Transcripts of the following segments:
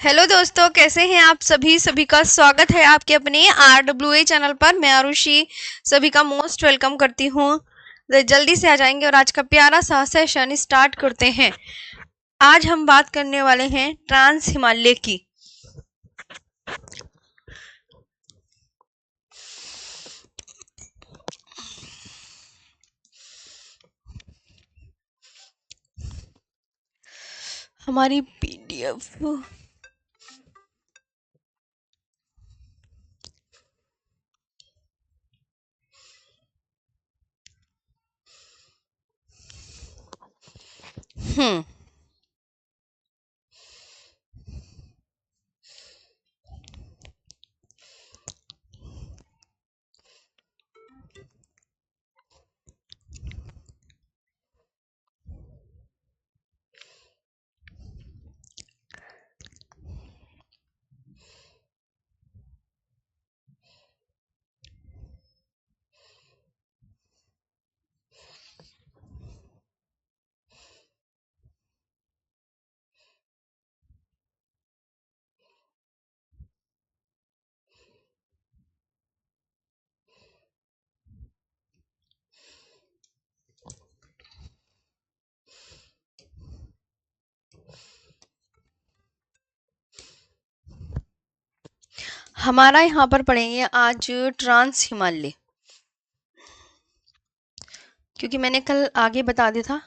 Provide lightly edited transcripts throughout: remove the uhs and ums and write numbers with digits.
Hello दोस्तों, कैसे हैं आप सभी का स्वागत है आपके अपने RWA चैनल पर। मैं आरुषि सभी का मोस्ट वेलकम करती हूँ। तो जल्दी से आ जाएंगे और आज का प्यारा सा सेशन स्टार्ट करते हैं। आज हम बात करने वाले हैं ट्रांस हिमालय की। हमारी PDF हम्म हमारा यहाँ पर पढ़ेंगे आज ट्रांस हिमालय, क्योंकि मैंने कल आगे बता दिया था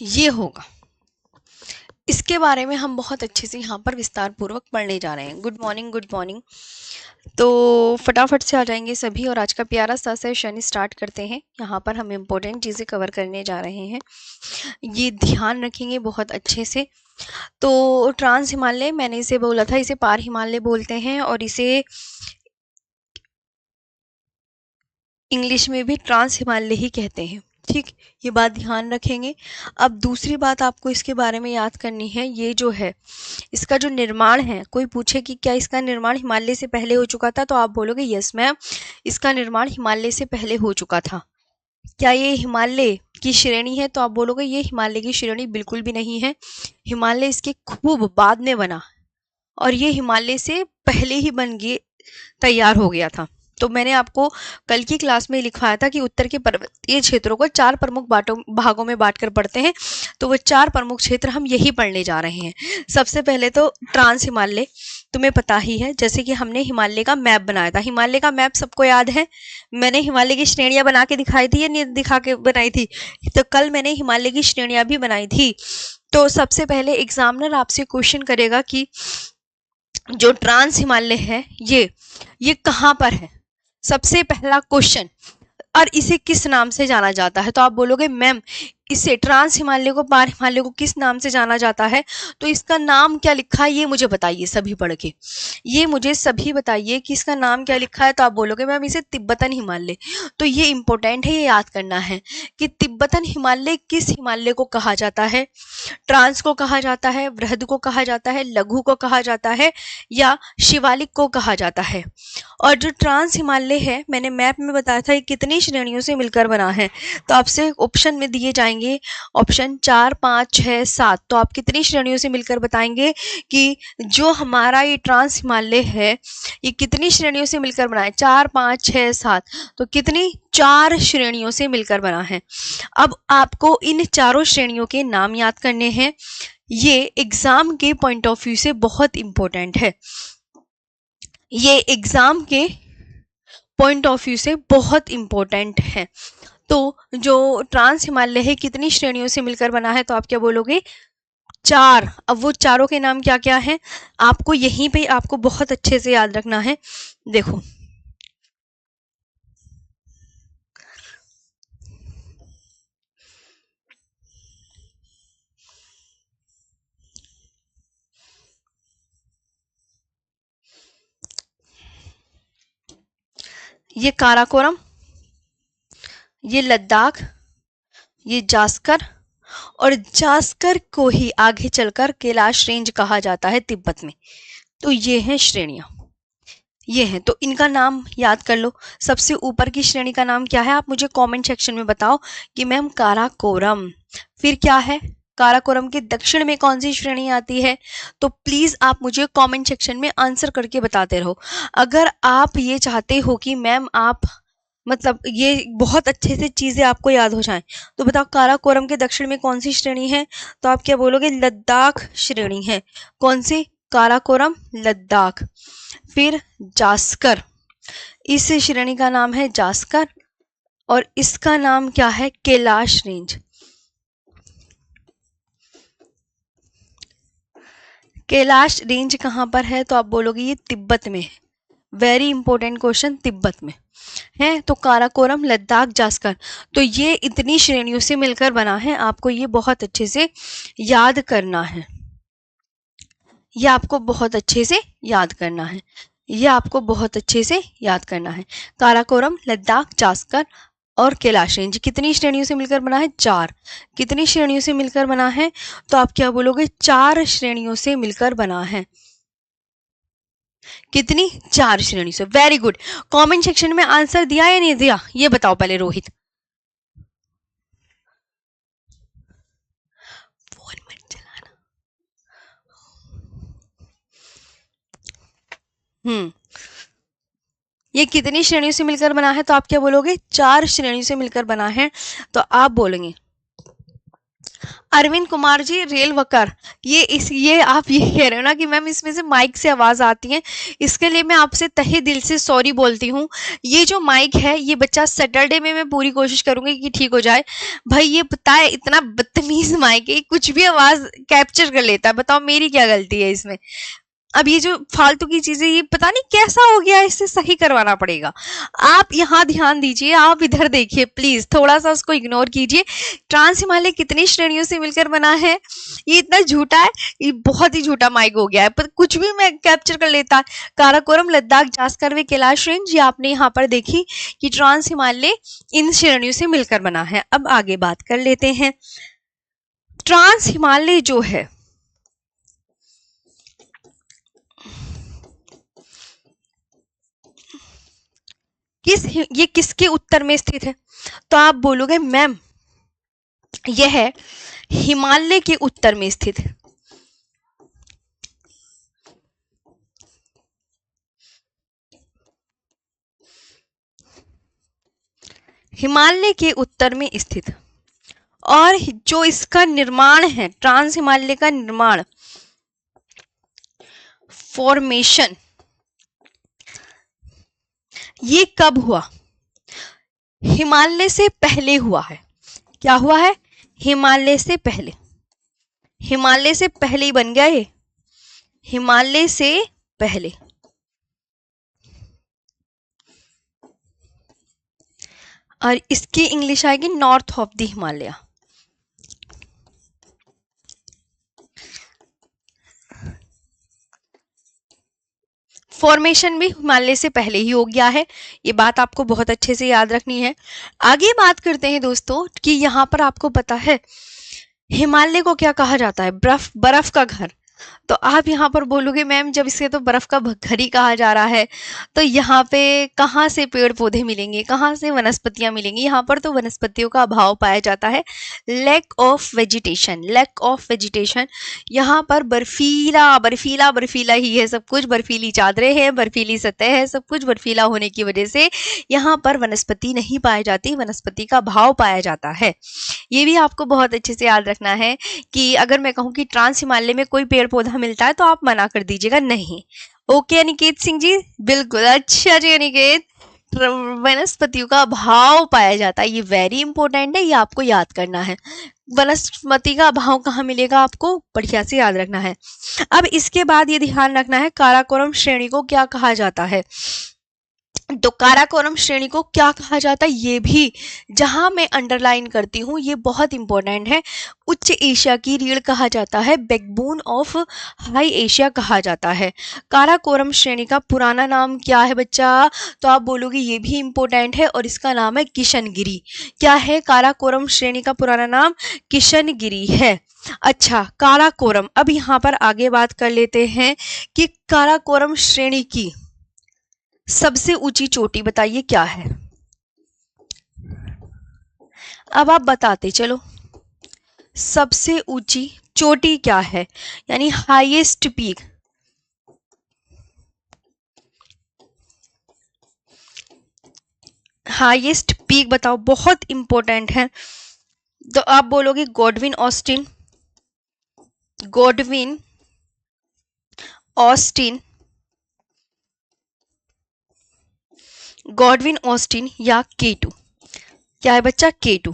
ये होगा। इसके बारे में हम बहुत अच्छे से यहाँ पर विस्तार पूर्वक पढ़ने जा रहे हैं। Good morning, good morning. तो फटाफट से आ जाएंगे सभी और आज का प्यारा सा सेशन स्टार्ट करते हैं। यहाँ पर हम इम्पोर्टेंट चीज़ें कवर करने जा रहे हैं, ये ध्यान रखेंगे बहुत अच्छे से। तो ट्रांस हिमालय, मैंने इसे बोला था, इसे पार हिमालय बोलते हैं और इसे इंग्लिश में भी ट्रांस हिमालय ही कहते हैं। ठीक, ये बात ध्यान रखेंगे। अब दूसरी बात आपको इसके बारे में याद करनी है, ये जो है इसका जो निर्माण है, कोई पूछे कि क्या इसका निर्माण हिमालय से पहले हो चुका था, तो आप बोलोगे यस मैम, इसका निर्माण हिमालय से पहले हो चुका था। क्या ये हिमालय की श्रेणी है, तो आप बोलोगे ये हिमालय की श्रेणी बिल्कुल भी नहीं है। हिमालय इसके खूब बाद में बना और ये हिमालय से पहले ही बन के तैयार हो गया था। तो मैंने आपको कल की क्लास में लिखवाया था कि उत्तर के पर्वतीय क्षेत्रों को 4 प्रमुख भागों में बांटकर पढ़ते हैं। तो वो 4 प्रमुख क्षेत्र हम यही पढ़ने जा रहे हैं। सबसे पहले तो ट्रांस हिमालय, तुम्हें पता ही है, जैसे कि हमने हिमालय का मैप बनाया था। हिमालय का मैप सबको याद है, मैंने हिमालय की श्रेणियां बना के दिखाई थी या नहीं दिखा के बनाई थी? तो कल मैंने हिमालय की श्रेणियां भी बनाई थी। तो सबसे पहले एग्जामिनर आपसे क्वेश्चन करेगा कि जो ट्रांस हिमालय है ये कहाँ पर है, सबसे पहला क्वेश्चन। और इसे किस नाम से जाना जाता है, तो आप बोलोगे मैम इसे ट्रांस हिमालय को, पार हिमालय को किस नाम से जाना जाता है? तो इसका नाम क्या लिखा है ये मुझे बताइए सभी पढ़ के, ये मुझे सभी बताइए कि इसका नाम क्या लिखा है। तो आप बोलोगे मैम इसे तिब्बतन हिमालय। तो ये इंपॉर्टेंट है, ये याद करना है कि तिब्बतन हिमालय किस हिमालय को कहा जाता है। ट्रांस को कहा जाता है, बृहद को कहा जाता है, लघु को कहा जाता है, या शिवालिक को कहा जाता है। और जो ट्रांस हिमालय है, मैंने मैप में बताया था ये कितनी श्रेणियों से मिलकर बना है। तो आपसे ऑप्शन में दिए जाएंगे ऑप्शन 4, 5, 6, 7। तो आप कितनी श्रेणियों से मिलकर बताएंगे कि जो हमारा ये ट्रांस हिमालय है ये कितनी श्रेणियों से मिलकर बना है? 4, 5, 6, 7। तो कितनी? 4 श्रेणियों से मिलकर बना है। अब आपको इन चारों श्रेणियों के नाम याद करने हैं। ये एग्जाम के पॉइंट ऑफ व्यू से बहुत इंपॉर्टेंट है, ये एग्जाम के पॉइंट ऑफ व्यू से बहुत इंपॉर्टेंट है। तो जो ट्रांस हिमालय है कितनी श्रेणियों से मिलकर बना है? तो आप क्या बोलोगे? 4। अब वो चारों के नाम क्या क्या हैं आपको यहीं पे आपको बहुत अच्छे से याद रखना है। देखो, ये काराकोरम, ये लद्दाख, ये जास्कर, और जास्कर को ही आगे चलकर कैलाश रेंज कहा जाता है तिब्बत में। तो ये हैं श्रेणियां, ये हैं। तो इनका नाम याद कर लो। सबसे ऊपर की श्रेणी का नाम क्या है? आप मुझे कमेंट सेक्शन में बताओ कि मैम काराकोरम। फिर क्या है? काराकोरम के दक्षिण में कौन सी श्रेणी आती है? तो प्लीज आप मुझे कमेंट सेक्शन में आंसर करके बताते रहो। अगर आप ये चाहते हो कि मैम आप मतलब ये बहुत अच्छे से चीजें आपको याद हो जाएं, तो बताओ काराकोरम के दक्षिण में कौन सी श्रेणी है? तो आप क्या बोलोगे? लद्दाख श्रेणी है। कौन सी? काराकोरम, लद्दाख। फिर जास्कर, इस श्रेणी का नाम है जास्कर और इसका नाम क्या है? कैलाश रेंज। कैलाश रेंज कहाँ पर है? तो आप बोलोगे ये तिब्बत में है। वेरी इंपॉर्टेंट क्वेश्चन, तिब्बत में है। तो काराकोरम, लद्दाख, जास्कर, तो ये इतनी श्रेणियों से मिलकर बना है। आपको ये बहुत अच्छे से याद करना है। ये आपको बहुत अच्छे से याद करना है। ये आपको बहुत अच्छे से याद करना है। काराकोरम, लद्दाख, जास्कर और कैलाश रेंज कितनी श्रेणियों से मिलकर बना है? 4। कितनी श्रेणियों से मिलकर बना है? तो आप क्या बोलोगे? 4 श्रेणियों से मिलकर बना है। कितनी? 4 श्रेणी से। Very good. कमेंट सेक्शन में आंसर दिया या नहीं दिया? ये बताओ पहले रोहित। फोन मत चलाना। ये कितनी श्रेणियों से मिलकर बना है? तो आप क्या बोलोगे? 4 श्रेणी से मिलकर बना है। तो आप बोलेंगे अरविंद कुमार जी रेलवकर। ये आप ये कह रहे हो ना कि मैम इसमें से माइक से आवाज आती है, इसके लिए मैं आपसे तहे दिल से सॉरी बोलती हूँ। ये जो माइक है ये बच्चा सैटरडे में मैं पूरी कोशिश करूंगी कि ठीक हो जाए। भाई ये पता है इतना बदतमीज माइक है, कुछ भी आवाज कैप्चर कर लेता है। बताओ मेरी क्या गलती है इसमें? अब ये जो फालतू की चीजें, ये पता नहीं कैसा हो गया, इससे सही करवाना पड़ेगा। आप यहाँ ध्यान दीजिए, आप इधर देखिए प्लीज, थोड़ा सा उसको इग्नोर कीजिए। ट्रांस हिमालय कितनी श्रेणियों से मिलकर बना है? ये इतना झूठा है, ये बहुत ही झूठा माइक हो गया है, पर कुछ भी मैं कैप्चर कर लेता है। काराकोरम, लद्दाख, जास्कर व कैलाश रेंज, ये आपने यहाँ पर देखी कि ट्रांस हिमालय इन श्रेणियों से मिलकर बना है। अब आगे बात कर लेते हैं। ट्रांस हिमालय जो है ये किसके उत्तर में स्थित है? तो आप बोलोगे मैम यह है हिमालय के उत्तर में स्थित है। हिमालय के उत्तर में स्थित, और जो इसका निर्माण है, ट्रांस हिमालय का निर्माण, फॉर्मेशन, ये कब हुआ? हिमालय से पहले हुआ है। क्या हुआ है? हिमालय से पहले। हिमालय से पहले ही बन गया ये, हिमालय से पहले। और इसकी इंग्लिश आएगी north of the Himalaya. Formation भी हिमालय से पहले ही हो गया है। ये बात आपको बहुत अच्छे से याद रखनी है। आगे बात करते हैं दोस्तों कि यहाँ पर आपको पता है हिमालय को क्या कहा जाता है? बर्फ का घर। तो आप यहाँ पर बोलोगे मैम जब इसे तो बर्फ का घर ही कहा जा रहा है, तो यहाँ पे कहाँ से पेड़ पौधे मिलेंगे, कहाँ से वनस्पतियां मिलेंगी? यहाँ पर तो वनस्पतियों का अभाव पाया जाता है। Lack of vegetation, lack of vegetation. यहाँ पर बर्फीला बर्फीला बर्फीला ही है सब कुछ, बर्फीली चादरें हैं, बर्फीली सतह है, सब कुछ बर्फीला होने की वजह से यहाँ पर वनस्पति नहीं पाई जाती, वनस्पति का अभाव पाया जाता है। ये भी आपको बहुत अच्छे से याद रखना है कि अगर मैं कहूँ कि ट्रांस हिमालय में कोई पेड़ पौधा मिलता है तो आप मना कर दीजिएगा नहीं। ओके अनिकेत सिंह जी, बिल्कुल। अच्छा जी अनिकेत, वनस्पतियों का अभाव पाया जाता है, ये वेरी इंपॉर्टेंट है, ये आपको याद करना है। वनस्पति का अभाव कहाँ मिलेगा आपको? बढ़िया से याद रखना है। अब इसके बाद ये ध्यान रखना है काराकोरम श्रेणी को क्या कहा जाता है। तो काराकोरम श्रेणी को क्या कहा जाता है ये भी जहां मैं अंडरलाइन करती हूँ, ये बहुत इंपॉर्टेंट है। उच्च एशिया की रीढ़ कहा जाता है, बैकबोन ऑफ हाई एशिया कहा जाता है। काराकोरम श्रेणी का पुराना नाम क्या है बच्चा? तो आप बोलोगे ये भी इंपॉर्टेंट है और इसका नाम है किशनगिरी। क्या है काराकोरम श्रेणी का पुराना नाम? किशनगिरी है। अच्छा, काराकोरम, अब यहाँ पर आगे बात कर लेते हैं कि काराकोरम श्रेणी की सबसे ऊंची चोटी बताइए क्या है? अब आप बताते चलो। सबसे ऊंची चोटी क्या है, यानी हाईएस्ट पीक। हाईएस्ट पीक बताओ, बहुत इंपॉर्टेंट है। तो आप बोलोगे Godwin Austen, Godwin Austen, Godwin Austen या K2। क्या है बच्चा, K2।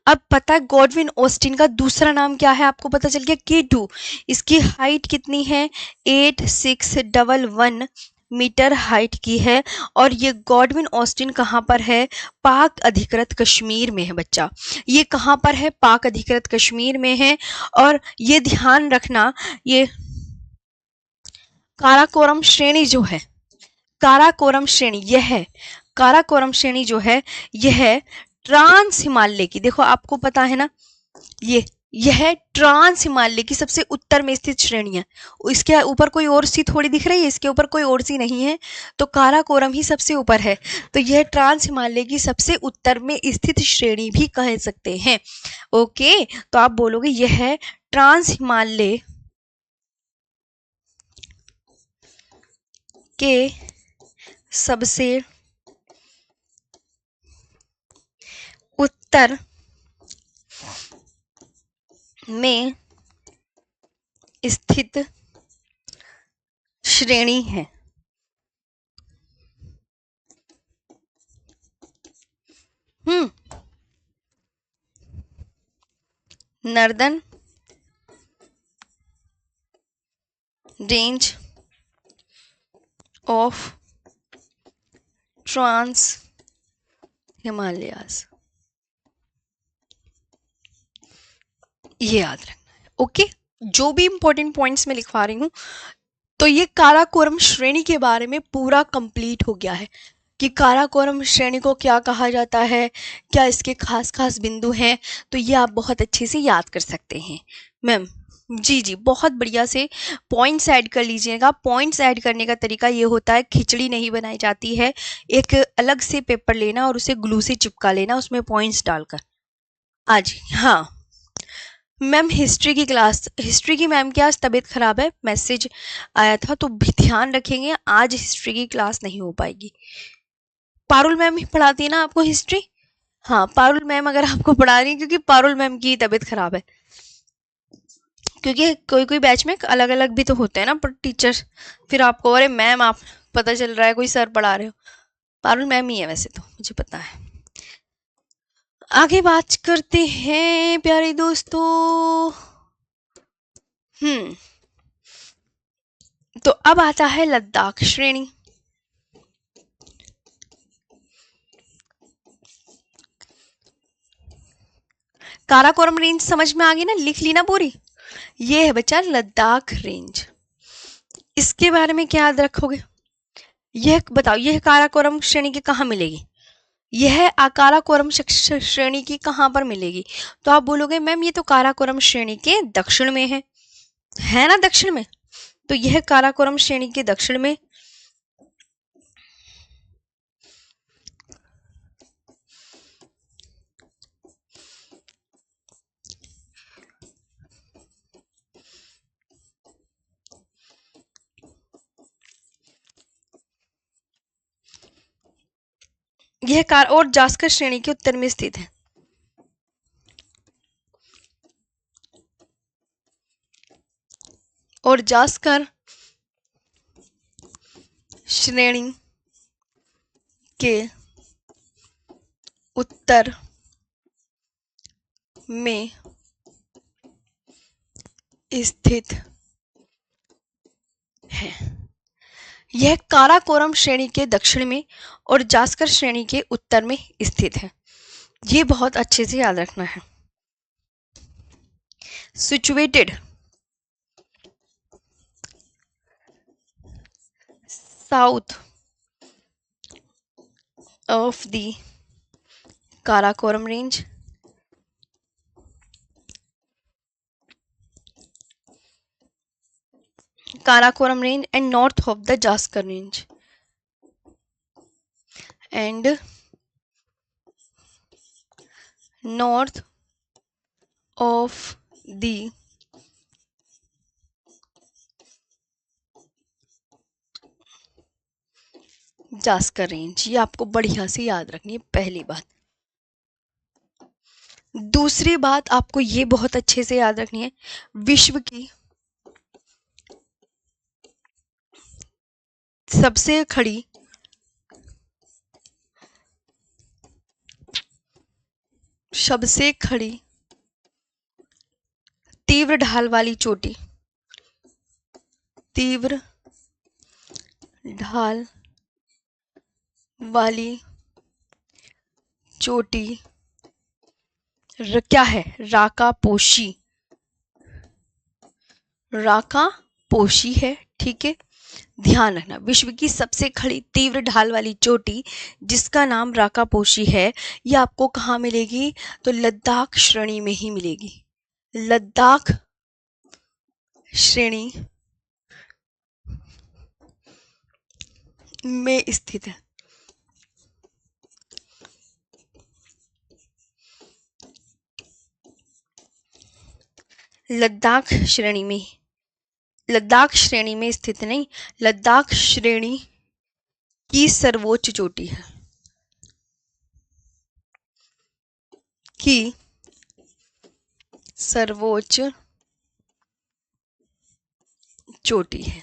अब पता है गॉडविन ऑस्टिन का दूसरा नाम क्या है, आपको पता चल गया K2। इसकी हाइट कितनी है, 8611 मीटर हाइट की है। और ये गॉडविन ऑस्टिन कहाँ पर है, पाक अधिकृत कश्मीर में है बच्चा। ये कहाँ पर है, पाक अधिकृत कश्मीर में है। और ये ध्यान रखना, ये काराकोरम श्रेणी जो है, काराकोरम श्रेणी यह है, काराकोरम श्रेणी जो है यह ट्रांस हिमालय की, देखो आपको पता है ना, यह ट्रांस हिमालय की सबसे उत्तर में स्थित श्रेणी है। इसके ऊपर कोई और सी थोड़ी दिख रही है, इसके ऊपर कोई और सी नहीं है, तो काराकोरम ही सबसे ऊपर है। तो यह ट्रांस हिमालय की सबसे उत्तर में स्थित श्रेणी भी कह सकते हैं। ओके, तो आप बोलोगे यह ट्रांस हिमालय के सबसे उत्तर में स्थित श्रेणी है। Northern range of trans Himalayas, ये याद रखना है। ओके, जो भी इंपॉर्टेंट पॉइंट्स मैं लिखवा रही हूँ, तो ये काराकोरम श्रेणी के बारे में पूरा कंप्लीट हो गया है कि काराकोरम श्रेणी को क्या कहा जाता है, क्या इसके खास खास बिंदु हैं। तो ये आप बहुत अच्छे से याद कर सकते हैं मैम। जी जी, बहुत बढ़िया से पॉइंट्स ऐड कर लीजिएगा। पॉइंट्स ऐड करने का तरीका ये होता है, खिचड़ी नहीं बनाई जाती है, एक अलग से पेपर लेना और उसे ग्लू से चिपका लेना, उसमें पॉइंट्स डालकर। आज हाँ मैम, हिस्ट्री की क्लास, हिस्ट्री की मैम की आज तबीयत खराब है, मैसेज आया था, तो भी ध्यान रखेंगे, आज हिस्ट्री की क्लास नहीं हो पाएगी। पारुल मैम ही पढ़ाती है ना आपको हिस्ट्री? हाँ, पारुल मैम अगर आपको पढ़ा रही है, क्योंकि पारुल मैम की तबीयत खराब है, क्योंकि कोई कोई बैच में अलग अलग भी तो होते हैं ना पर टीचर, फिर आपको अरे मैम आप पता चल रहा है कोई सर पढ़ा रहे हो। पारुल मैम ही है वैसे तो, मुझे पता है। आगे बात करते हैं प्यारे दोस्तों। तो अब आता है लद्दाख श्रेणी। काराकोरम रेंज समझ में आ गई ना, लिख ली ना पूरी। ये है बच्चा लद्दाख रेंज। इसके बारे में क्या याद रखोगे, यह बताओ, यह काराकोरम श्रेणी की कहाँ मिलेगी, यह काराकोरम श्रेणी की कहाँ पर मिलेगी। तो आप बोलोगे मैम ये तो काराकोरम श्रेणी के दक्षिण में है ना, दक्षिण में। तो यह काराकोरम श्रेणी के दक्षिण में, यह कार और जास्कर श्रेणी के उत्तर में स्थित है। और जास्कर श्रेणी के उत्तर में स्थित है। यह काराकोरम श्रेणी के दक्षिण में और जास्कर श्रेणी के उत्तर में स्थित है। ये बहुत अच्छे से याद रखना है। Situated south of the Karakoram range, Karakoram range and north of the Jaskar range, and north of the Zanskar range. ये आपको बढ़िया से याद रखनी है, पहली बात। दूसरी बात आपको ये बहुत अच्छे से याद रखनी है, विश्व की सबसे खड़ी तीव्र ढाल वाली चोटी, तीव्र ढाल वाली चोटी क्या है? राकापोशी। राकापोशी है, ठीक है। ध्यान रखना, विश्व की सबसे खड़ी तीव्र ढाल वाली चोटी जिसका नाम राकापोशी है, ये आपको कहाँ मिलेगी? तो लद्दाख श्रेणी में ही मिलेगी। लद्दाख श्रेणी में स्थित है। लद्दाख श्रेणी में, लद्दाख श्रेणी में स्थित नहीं, लद्दाख श्रेणी की सर्वोच्च चोटी है, की सर्वोच्च चोटी है,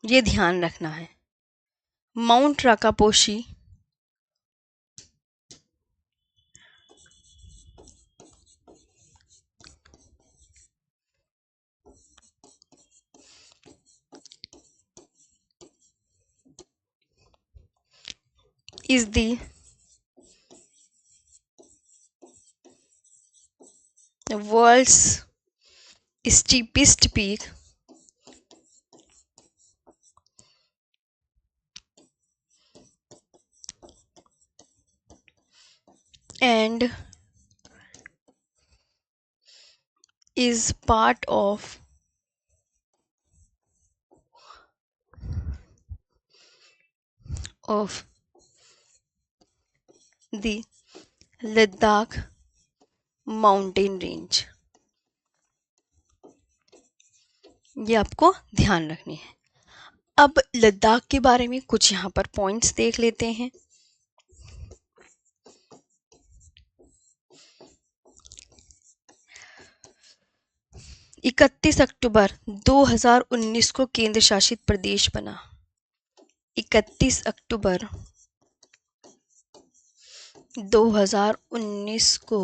ये ध्यान रखना है। Mount Rakaposhi is the world's steepest peak and is part of the Ladakh mountain range। ये आपको ध्यान रखनी है। अब लद्दाख के बारे में कुछ यहाँ पर पॉइंट्स देख लेते हैं। इकतीस अक्टूबर 2019 को केंद्र शासित प्रदेश बना। 31 अक्टूबर 2019 को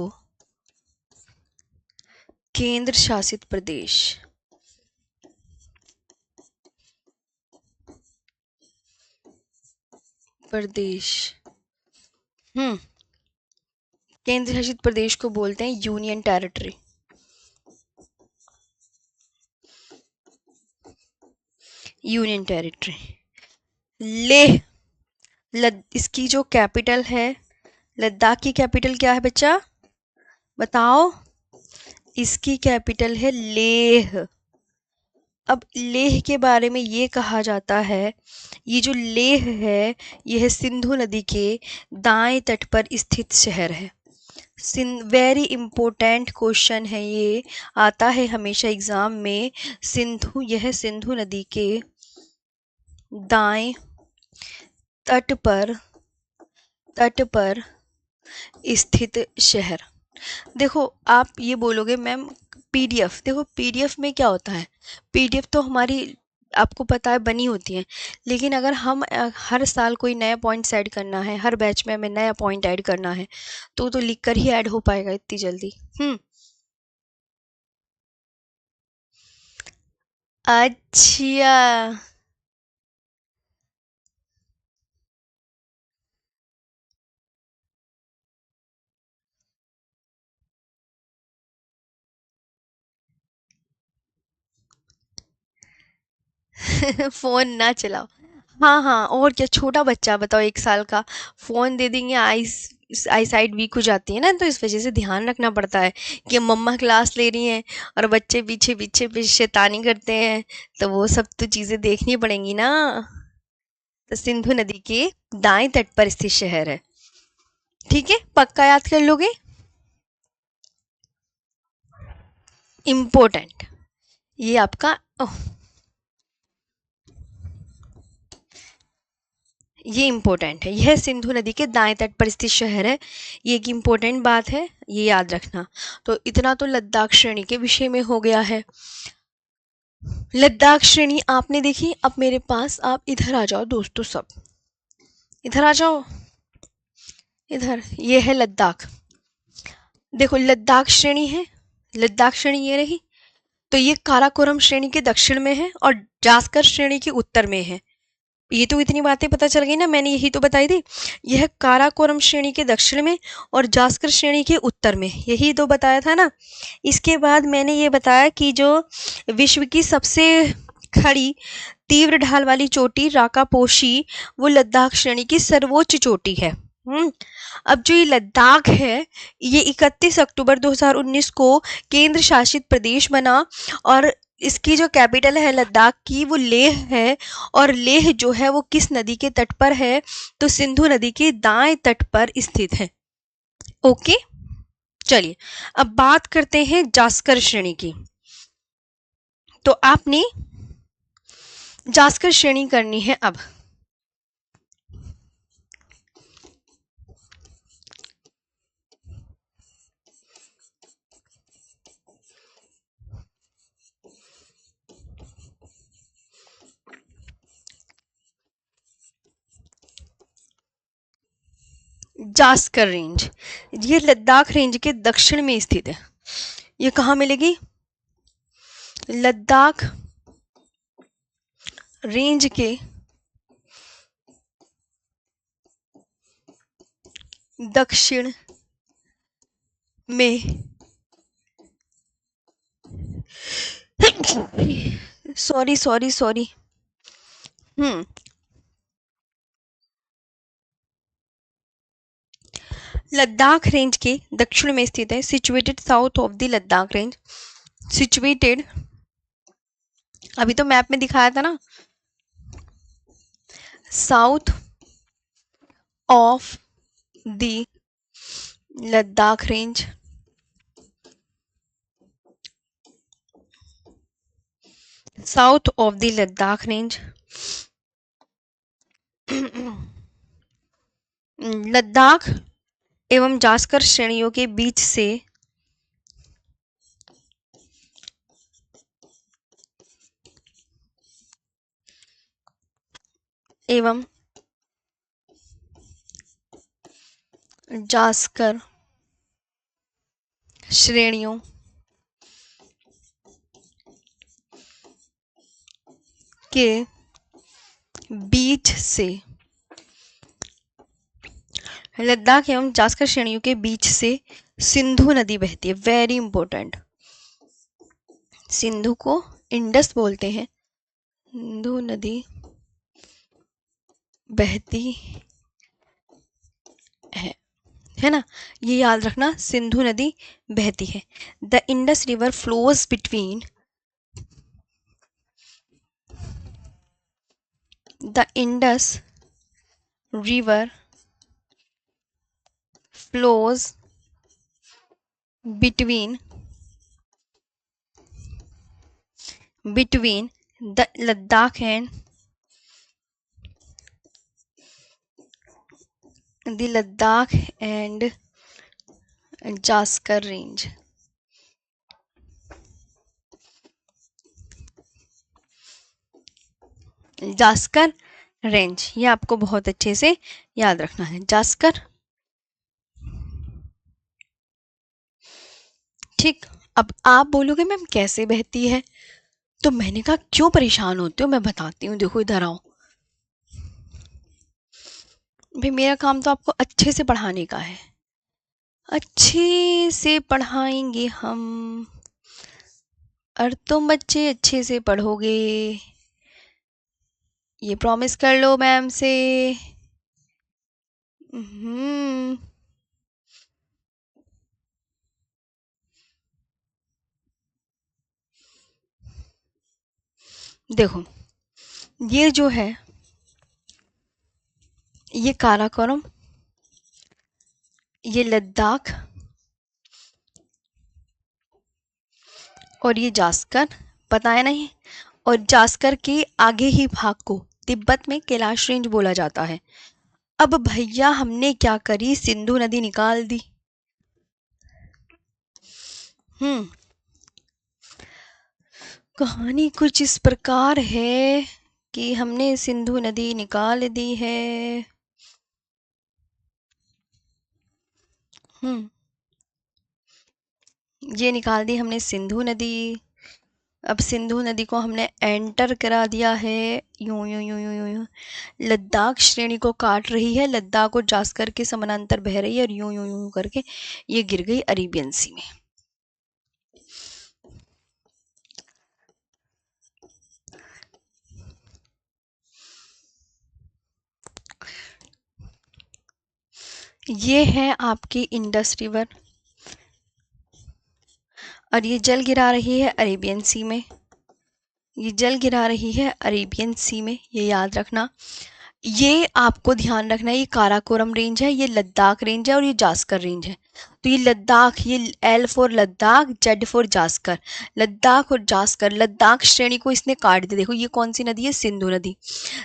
केंद्र शासित प्रदेश केंद्र शासित प्रदेश को बोलते हैं union territory. Union territory. Leh, इसकी जो कैपिटल है, लद्दाख की कैपिटल क्या है बच्चा? बताओ। इसकी कैपिटल है लेह। अब लेह के बारे में ये कहा जाता है, ये जो लेह है यह सिंधु नदी के दाएं तट पर स्थित शहर है। वेरी इंपॉर्टेंट क्वेश्चन है, ये आता है हमेशा एग्जाम में। यह सिंधु नदी के दाएं तट पर स्थित शहर। देखो आप ये बोलोगे मैम पीडीएफ, देखो पीडीएफ में क्या होता है, पीडीएफ तो हमारी आपको पता है बनी होती है, लेकिन अगर हम हर साल कोई नया पॉइंट्स ऐड करना है, हर बैच में हमें नया पॉइंट ऐड करना है, तो लिख कर ही ऐड हो पाएगा इतनी जल्दी। अच्छा फोन ना चलाओ। हाँ हाँ, और क्या, छोटा बच्चा बताओ 1 साल का, फोन दे देंगे, आई साइड वीक हो जाती है ना, तो इस वजह से ध्यान रखना पड़ता है कि मम्मा क्लास ले रही हैं और बच्चे पीछे पीछे पीछे शैतानी करते हैं, तो वो सब तो चीजें देखनी पड़ेंगी ना। तो सिंधु नदी के दाएं तट पर स्थित शहर है, ठीक है, पक्का याद कर लोगे। इम्पोर्टेंट, ये आपका ये इम्पोर्टेंट है। यह सिंधु नदी के दाएं तट पर स्थित शहर है। ये एक इम्पोर्टेंट बात है, ये याद रखना। तो इतना तो लद्दाख श्रेणी के विषय में हो गया है। लद्दाख श्रेणी आपने देखी। अब मेरे पास आप इधर आ जाओ दोस्तों, सब इधर आ जाओ। इधर ये है लद्दाख। देखो लद्दाख श्रेणी है, लद्दाख श्रेणी ये रही। तो ये काराकोरम श्रेणी के दक्षिण में है और जास्कर श्रेणी के उत्तर में है। ये तो इतनी बातें पता चल गई ना, मैंने यही तो बताई थी। यह काराकोरम श्रेणी के दक्षिण में और जास्कर श्रेणी के उत्तर में, यही तो बताया था ना। इसके बाद मैंने ये बताया कि जो विश्व की सबसे खड़ी तीव्र ढाल वाली चोटी राकापोशी, वो लद्दाख श्रेणी की सर्वोच्च चोटी है। अब जो ये लद्दाख है, ये 31 अक्टूबर 2019 को केंद्र शासित प्रदेश बना और इसकी जो कैपिटल है लद्दाख की वो लेह है। और लेह जो है वो किस नदी के तट पर है? तो सिंधु नदी के दाएं तट पर स्थित है। ओके, चलिए अब बात करते हैं जास्कर श्रेणी की। तो आपने जास्कर श्रेणी करनी है। अब जास्कर रेंज, ये लद्दाख रेंज के दक्षिण में स्थित है। ये कहाँ मिलेगी? लद्दाख रेंज के दक्षिण में sorry sorry sorry Ladakh range के दक्षिण में स्थित है। Situated south of the Ladakh range. Situated, अभी तो मैप में दिखाया था ना, south of the Ladakh range. South of the Ladakh range. Ladakh एवं जास्कर श्रेणियों के बीच से एवं जास्कर श्रेणियों के बीच से, लद्दाख एवं जास्कर श्रेणियों के बीच से सिंधु नदी बहती है। Very important. सिंधु को इंडस बोलते हैं, सिंधु नदी बहती है ना, ये याद रखना, सिंधु नदी बहती है। The Indus river flows between, the Indus river flows between the Ladakh and the Ladakh and Zanskar range. Zanskar range, ये आपको बहुत अच्छे से याद रखना है। जास्कर, ठीक। अब आप बोलोगे मैम कैसे बहती है, तो मैंने कहा क्यों परेशान होते हो, मैं बताती हूँ। देखो इधर आओ भाई, मेरा काम तो आपको अच्छे से पढ़ाने का है, अच्छे से पढ़ाएंगे हम, और तुम बच्चे अच्छे से पढ़ोगे, ये प्रॉमिस कर लो मैम से। देखो ये जो है, ये काराकोरम, ये लद्दाख और ये जास्कर, पता है नहीं। और जास्कर के आगे ही भाग को तिब्बत में कैलाश रेंज बोला जाता है। अब भैया हमने क्या करी, सिंधु नदी निकाल दी। हम्म कहानी कुछ इस प्रकार है कि हमने सिंधु नदी निकाल दी है। ये निकाल दी हमने सिंधु नदी। अब सिंधु नदी को हमने एंटर करा दिया है, यूं यूं यूं यूं यूं यूं। लद्दाख श्रेणी को काट रही है, लद्दाख और जास्कर के समानांतर बह रही है और यूं यूं यूं करके ये गिर गई अरेबियन सी में। ये है आपकी इंडस रिवर और ये जल गिरा रही है अरेबियन सी में। ये जल गिरा रही है अरेबियन सी में, ये याद रखना। ये आपको ध्यान रखना है, ये काराकोरम रेंज है, ये लद्दाख रेंज है और ये जास्कर रेंज है। तो ये लद्दाख, ये L for Ladakh, Z for Zanskar, Ladakh और जास्कर, लद्दाख श्रेणी को इसने काट दिया। देखो ये कौन सी नदी है, सिंधु नदी।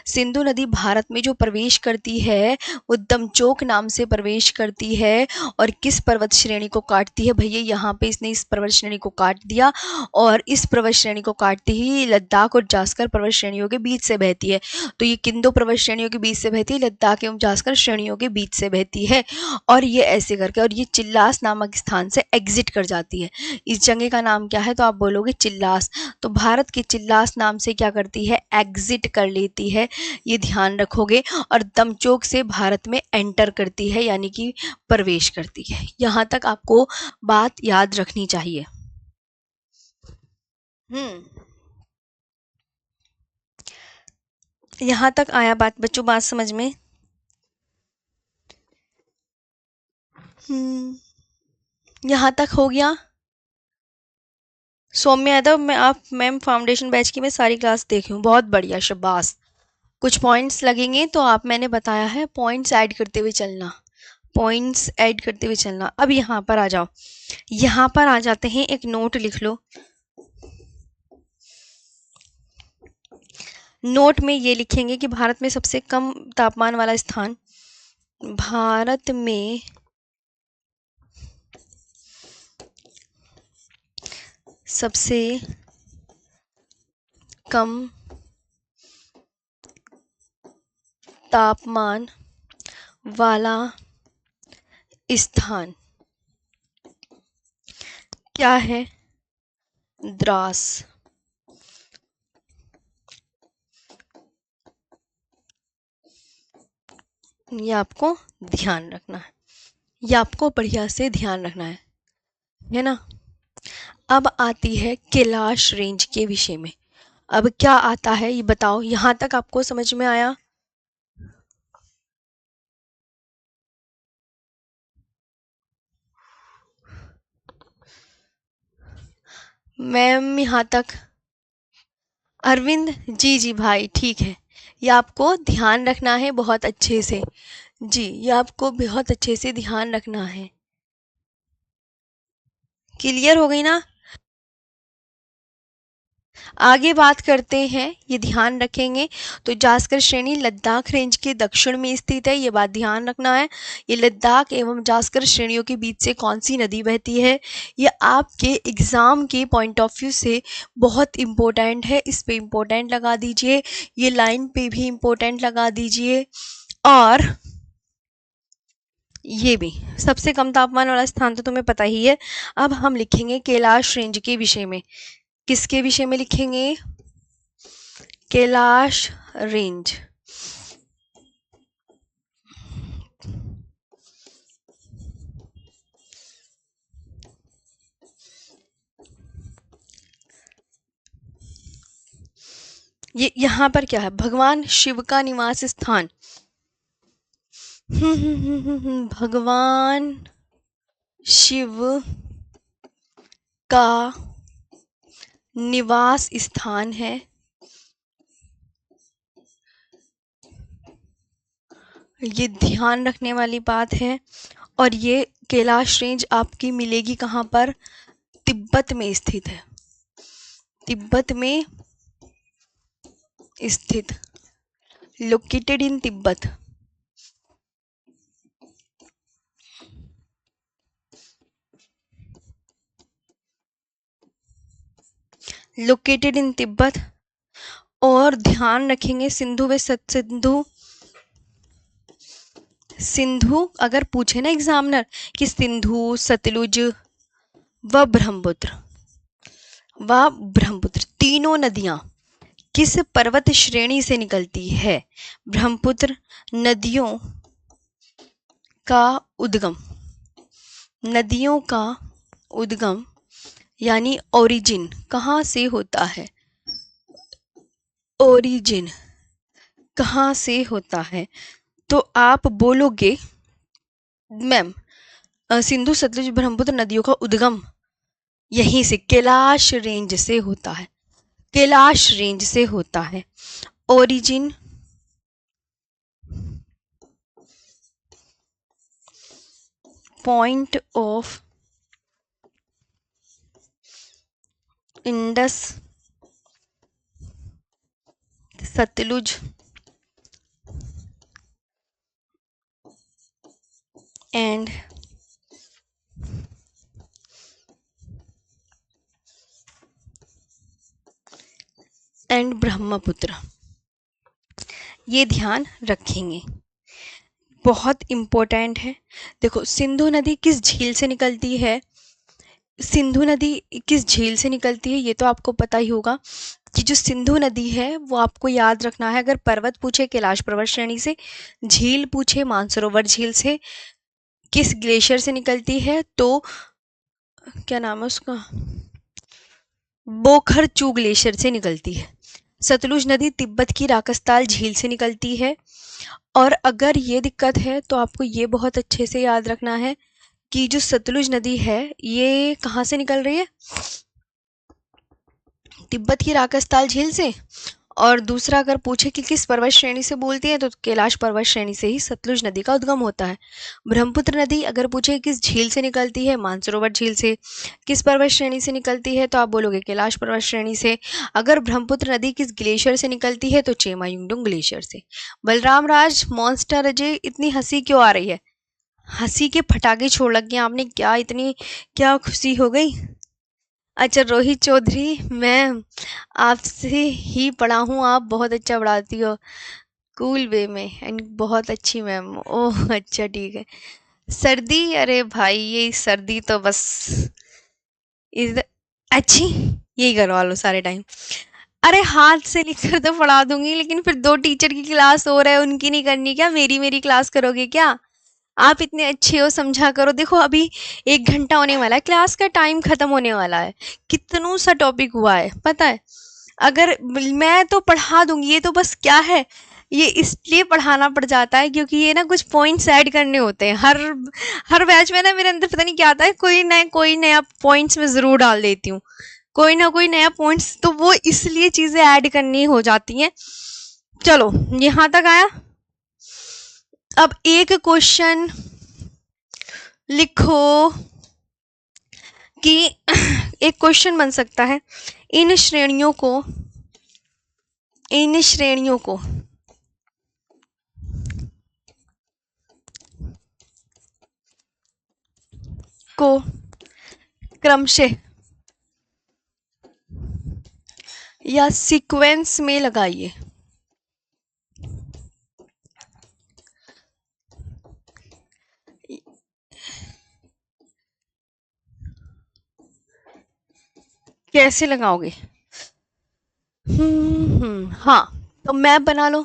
सिंधु नदी भारत में जो प्रवेश करती है वो दमचोक नाम से प्रवेश करती है। और किस पर्वत श्रेणी को काटती है भैया, यहाँ पे इसने इस पर्वत श्रेणी को काट दिया। और इस पर्वत श्रेणी को काटती ही लद्दाख और जास्कर पर्वत श्रेणियों के बीच से बहती है। तो ये किन दो पर्वत श्रेणियों के बीच से बहती है, लद्दाख एवं जास्कर श्रेणियों के बीच से बहती है। और ये ऐसे करके, और ये चिल्लास नामक स्थान से एग्जिट कर जाती है। इस जगह का नाम क्या है, तो आप बोलोगे चिल्लास। तो भारत के चिल्लास नाम से क्या करती है, एग्जिट कर लेती है, ये ध्यान रखोगे। और दमचोक से भारत में एंटर करती है, यानी कि प्रवेश करती है। यहाँ तक आपको बात याद रखनी चाहिए। यहाँ तक आया बात बच्चों, बात समझ में। यहाँ तक हो गया। सौम्य यादव, मैं आप मैम फाउंडेशन बैच की मैं सारी क्लास देखी हूँ, बहुत बढ़िया, शाबाश। कुछ पॉइंट्स लगेंगे तो आप, मैंने बताया है पॉइंट्स ऐड करते हुए चलना, पॉइंट्स ऐड करते हुए चलना। अब यहाँ पर आ जाओ, यहाँ पर आ जाते हैं, एक नोट लिख लो। नोट में ये लिखेंगे कि भारत में सबसे कम तापमान वाला स्थान, भारत में सबसे कम तापमान वाला स्थान क्या है, द्रास। ये आपको ध्यान रखना है, ये आपको बढ़िया से ध्यान रखना है ना। अब आती है कैलाश रेंज के विषय में। अब क्या आता है ये बताओ, यहाँ तक आपको समझ में आया। मैम यहाँ तक, अरविंद जी, जी भाई ठीक है। ये आपको ध्यान रखना है बहुत अच्छे से जी, ये आपको बहुत अच्छे से ध्यान रखना है। क्लियर हो गई ना। आगे बात करते हैं, ये ध्यान रखेंगे। तो जास्कर श्रेणी लद्दाख रेंज के दक्षिण में स्थित है, ये बात ध्यान रखना है। ये लद्दाख एवं जास्कर श्रेणियों के बीच से कौन सी नदी बहती है, ये आपके एग्जाम के पॉइंट ऑफ व्यू से बहुत इम्पोर्टेंट है, इस पे इम्पोर्टेंट लगा दीजिए, ये लाइन पे भी इम्पोर्टेंट लगा दीजिए। और ये भी सबसे कम तापमान वाला स्थान तो तुम्हें पता ही है। अब हम लिखेंगे कैलाश रेंज के विषय में। किसके विषय में लिखेंगे, कैलाश रेंज। ये यहाँ पर क्या है, भगवान शिव का निवास स्थान। भगवान शिव का निवास स्थान है। ये ध्यान रखने वाली बात है। और ये कैलाश रेंज आपकी मिलेगी कहाँ पर, तिब्बत में स्थित है। तिब्बत में स्थित, located in Tibet. Located in Tibet. और ध्यान रखेंगे सिंधु व सिंधु, सिंधु अगर पूछे ना एग्जामिनर कि सिंधु, सतलुज व ब्रह्मपुत्र, तीनों नदियां किस पर्वत श्रेणी से निकलती है? ब्रह्मपुत्र नदियों का उद्गम, नदियों का उद्गम यानी ओरिजिन कहाँ से होता है? ओरिजिन कहाँ से होता है? तो आप बोलोगे मैम सिंधु सतलुज ब्रह्मपुत्र नदियों का उद्गम यहीं से, कैलाश रेंज से होता है, कैलाश रेंज से होता है। Origin point of Indus Sutlej and Brahmaputra, ये ध्यान रखेंगे, बहुत इंपॉर्टेंट है। देखो सिंधु नदी किस झील से निकलती है? सिंधु नदी किस झील से निकलती है ये तो आपको पता ही होगा कि जो सिंधु नदी है वो आपको याद रखना है। अगर पर्वत पूछे कैलाश पर्वत श्रेणी से, झील पूछे मानसरोवर झील से, किस ग्लेशियर से निकलती है तो क्या नाम है उसका, बोखरचू ग्लेशियर से निकलती है। सतलुज नदी तिब्बत की राकसताल झील से निकलती है। और अगर ये दिक्कत है तो आपको ये बहुत अच्छे से याद रखना है कि जो सतलुज नदी है ये कहाँ से निकल रही है? तिब्बत की राकसताल झील से। और दूसरा अगर पूछे कि किस पर्वत श्रेणी से बोलती है तो कैलाश पर्वत श्रेणी से ही सतलुज नदी का उद्गम होता है। ब्रह्मपुत्र नदी अगर पूछे किस झील से निकलती है, मानसरोवर झील से। किस पर्वत श्रेणी से निकलती है तो आप बोलोगे कैलाश पर्वत श्रेणी से। अगर ब्रह्मपुत्र नदी किस ग्लेशियर से निकलती है तो चेमायुंगडुंग ग्लेशियर से। बलराम राज, मॉन्स्टर अजय, इतनी हंसी क्यों आ रही है? हंसी के फटाके छोड़ लग गए आपने, क्या इतनी क्या खुशी हो गई? अच्छा रोहित चौधरी, मैं आपसे ही पढ़ा हूँ, आप बहुत अच्छा पढ़ाती हो, कूल वे में एंड बहुत अच्छी मैम। ओह अच्छा ठीक है। सर्दी, अरे भाई ये सर्दी तो बस इस अच्छी यही करवा लो सारे टाइम। अरे हाथ से लिखकर तो पढ़ा दूंगी लेकिन फिर 2 टीचर की क्लास हो रहा है, उनकी नहीं करनी क्या? मेरी क्लास करोगे क्या? आप इतने अच्छे हो, समझा करो। देखो अभी 1 घंटा होने वाला है, क्लास का टाइम खत्म होने वाला है, कितनों सा टॉपिक हुआ है पता है। अगर मैं तो पढ़ा दूंगी, ये तो बस क्या है, ये इसलिए पढ़ाना पड़ जाता है क्योंकि ये ना कुछ पॉइंट्स ऐड करने होते हैं। हर बैच में ना मेरे अंदर पता नहीं क्या आता है, कोई नया पॉइंट्स में ज़रूर डाल देती हूँ, कोई ना कोई नया पॉइंट्स, तो वो इसलिए चीज़ें ऐड करनी हो जाती हैं। चलो यहाँ तक आया। अब एक क्वेश्चन लिखो कि एक क्वेश्चन बन सकता है, इन श्रेणियों को क्रमशः या सीक्वेंस में लगाइए। कैसे लगाओगे? हाँ तो मैप बना लो।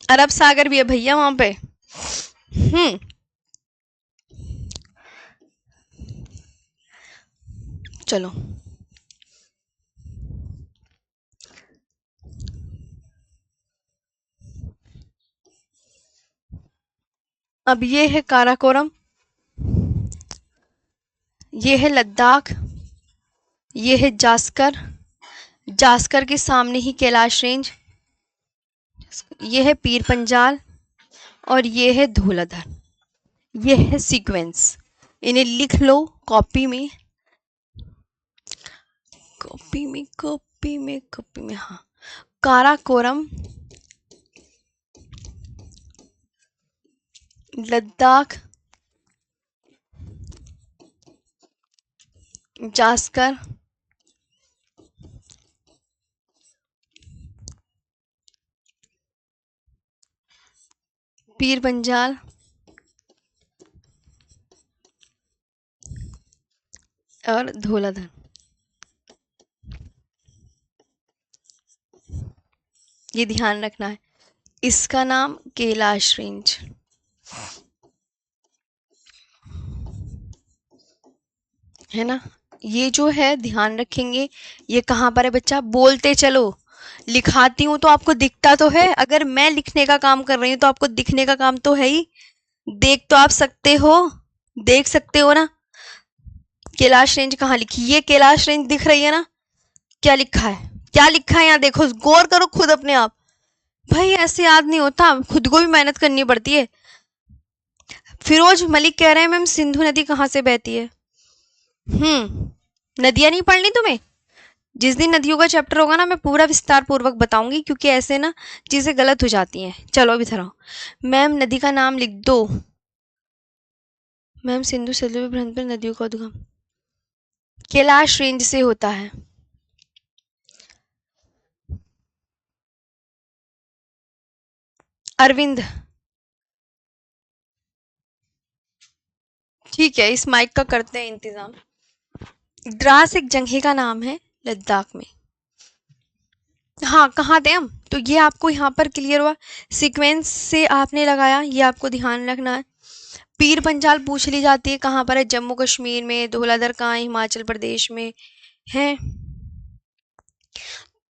अरब सागर भी है भैया वहां पे। चलो अब ये है काराकोरम, ये है लद्दाख, ये है जास्कर, जास्कर के सामने ही कैलाश रेंज, ये है पीर पंजाल और ये है धौलाधर। ये है सीक्वेंस, इन्हें लिख लो कॉपी में, कॉपी में। हाँ, काराकोरम, लद्दाख, जास्कर, पीर पंजाल और धौलाधर। ये ध्यान रखना है, इसका नाम कैलाश रेंज। है ना, ये जो है ध्यान रखेंगे। ये कहाँ पर है बच्चा, बोलते चलो, लिखाती हूँ तो आपको दिखता तो है। अगर मैं लिखने का काम कर रही हूँ तो आपको दिखने का काम तो है ही। देख तो आप सकते हो, देख सकते हो ना। कैलाश रेंज कहाँ लिखी, ये कैलाश रेंज दिख रही है ना, क्या लिखा है, क्या लिखा है यहाँ देखो, गौर करो खुद अपने आप। भाई ऐसे याद नहीं होता, खुद को भी मेहनत करनी पड़ती है। फिरोज मलिक कह रहे हैं मैम सिंधु नदी कहाँ से बहती है। नदियां नहीं पढ़नी तुम्हें। जिस दिन नदियों का चैप्टर होगा ना, मैं पूरा विस्तार पूर्वक बताऊंगी, क्योंकि ऐसे ना चीजें गलत हो जाती हैं। चलो अभी थरा मैम नदी का नाम लिख दो। मैम सिंधु सतलुज ब्रह्मपुत्र नदियों का उद्गम कैलाश रेंज से होता है। अरविंद, ठीक है, इस माइक का करते हैं इंतजाम। द्रास एक जगह का नाम है लद्दाख में। हाँ, कहाँ थे हम, तो ये आपको यहाँ पर क्लियर हुआ, सीक्वेंस से आपने लगाया, ये आपको ध्यान रखना है। पीर पंजाल पूछ ली जाती है, कहाँ पर है, जम्मू कश्मीर में। धौलाधर कहाँ है, हिमाचल प्रदेश में है।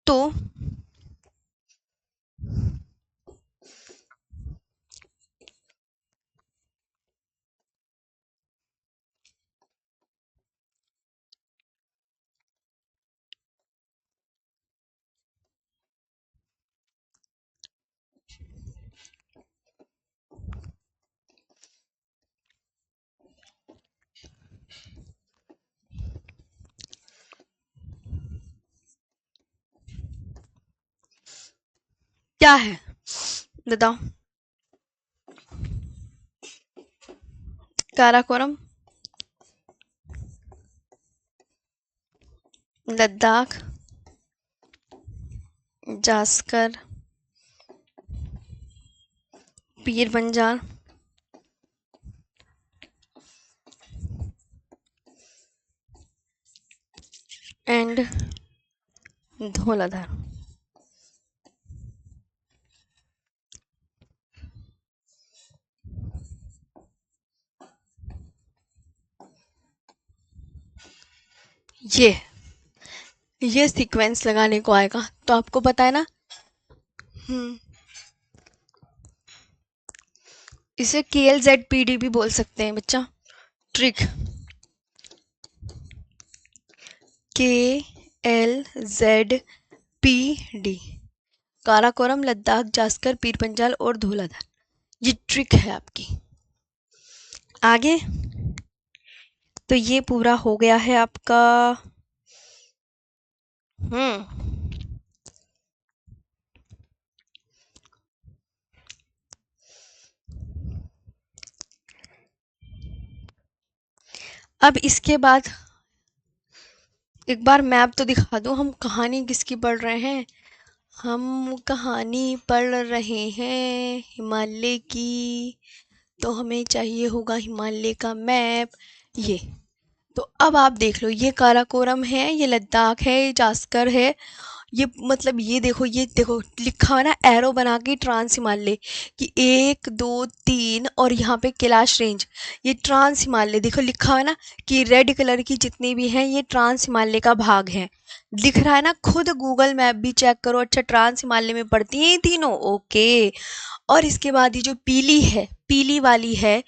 तो क्या है बताओ, काराकोरम, लद्दाख, जास्कर, पीर पंजाल, एंड धौलाधर। ये सीक्वेंस लगाने को आएगा, तो आपको पता है ना। इसे KLZPD भी बोल सकते हैं बच्चा, ट्रिक KLZPD, काराकोरम, लद्दाख, जास्कर, पीर पंजाल और धौलाधर। ये ट्रिक है आपकी। आगे तो ये पूरा हो गया है आपका। अब इसके बाद एक बार मैप तो दिखा दो, हम कहानी किसकी पढ़ रहे हैं। हम कहानी पढ़ रहे हैं हिमालय की, तो हमें चाहिए होगा हिमालय का मैप। ये तो अब आप देख लो, ये काराकोरम है, ये लद्दाख है, ये जास्कर है। ये मतलब ये देखो लिखा हुआ ना एरो बना के, ट्रांस हिमालय कि 1 2 3, और यहाँ पे कैलाश रेंज, ये ट्रांस हिमालय देखो लिखा हुआ ना कि रेड कलर की जितनी भी हैं ये ट्रांस हिमालय का भाग है। दिख रहा है ना, खुद गूगल मैप भी चेक करो। अच्छा, ट्रांस हिमालय में पड़ती हैं ये तीनों, ओके। और इसके बाद ये जो पीली है, पीली वाली है